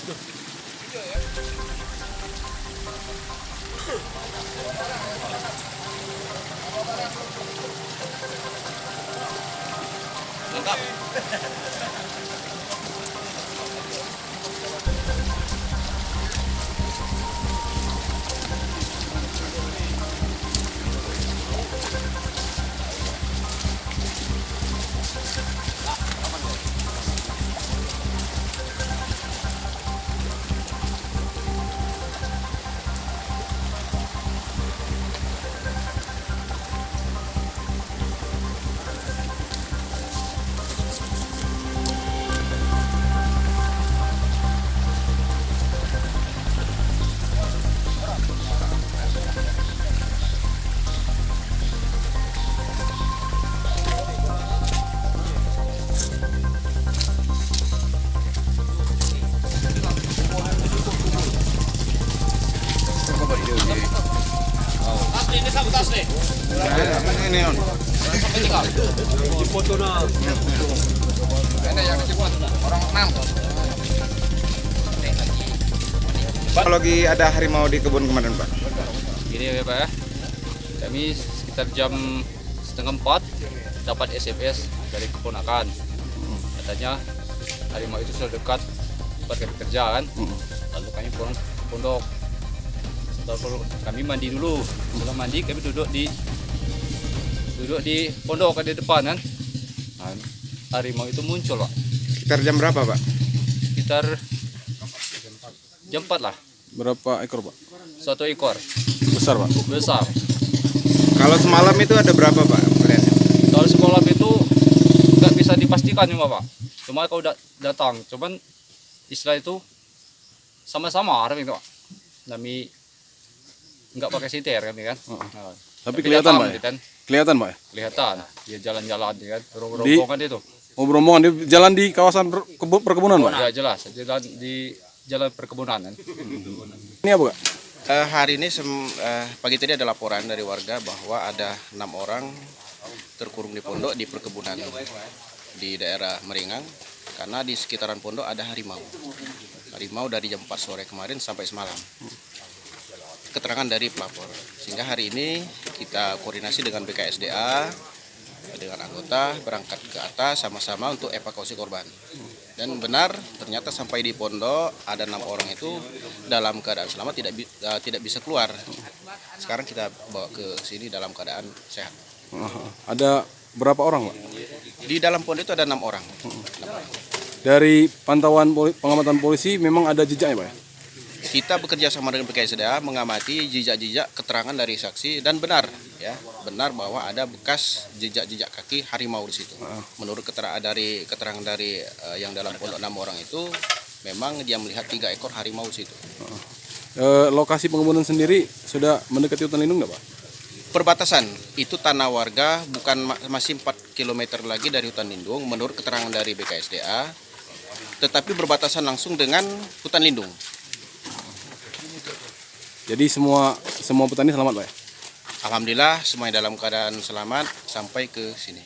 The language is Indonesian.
Lengkap. Ini satu tas nih. Ini on. Sampai tinggal. Di foto na. Ada yang cepat. Orang 6. Pak, lagi ada harimau di kebun kemarin, Pak. Gini ya Pak ya, kami sekitar jam 3:30 dapat SMS dari keponakan. Katanya harimau itu sudah dekat tempat kami kerja kan. Lalu kami pulang ke pondok. Lalu kami mandi dulu. Setelah mandi kami duduk di pondok di depan kan. Nah, harimau itu muncul Pak. Sekitar jam berapa, Pak? Sekitar jam 4 lah. Berapa ekor, Pak? 1 ekor Besar, Pak. besar. Kalau semalam itu ada berapa, Pak? Melihatnya? Kalau sekolah itu nggak bisa dipastikan cuma Pak. Cuma kalau datang, cuman istilah itu sama-sama ada itu Pak. Kami nggak pakai siter kami kan. Nah, Tapi kelihatan, datang, Pak. Ya? Kan, Kelihatan, Pak. Ya? kelihatan dia jalan-jalan kan, rombongan itu. Oh, berombongan di jalan di kawasan perkebunan, Pak. Ya jelas, jalan di jalan perkebunan kan. Ini apa, Kak? Hari ini pagi tadi ada laporan dari warga bahwa ada 6 orang terkurung di pondok di perkebunan di daerah Meringang karena di sekitaran pondok ada harimau. Harimau dari jam 4 sore kemarin sampai semalam. Keterangan dari pelapor. Sehingga hari ini kita koordinasi dengan BKSDA dengan anggota berangkat ke atas sama-sama untuk evakuasi korban. Dan benar ternyata sampai di pondok ada 6 orang itu dalam keadaan selamat, tidak bisa keluar. Sekarang kita bawa ke sini dalam keadaan sehat. Ada berapa orang, Pak? Di dalam pondok itu ada 6 orang. Dari pantauan pengamatan polisi memang ada jejaknya, Pak. Ya? Kita bekerja sama dengan BKSDA mengamati jejak-jejak keterangan dari saksi dan benar bahwa ada bekas jejak-jejak kaki harimau di situ. Menurut keterangan dari yang dalam pondok 6 orang itu memang dia melihat 3 ekor harimau di situ. Lokasi pengebunan sendiri sudah mendekati hutan lindung nggak, Pak? Perbatasan itu tanah warga, masih 4 km lagi dari hutan lindung menurut keterangan dari BKSDA, tetapi berbatasan langsung dengan hutan lindung. Jadi semua petani selamat, Pak. Ya? Alhamdulillah semuanya dalam keadaan selamat sampai ke sini.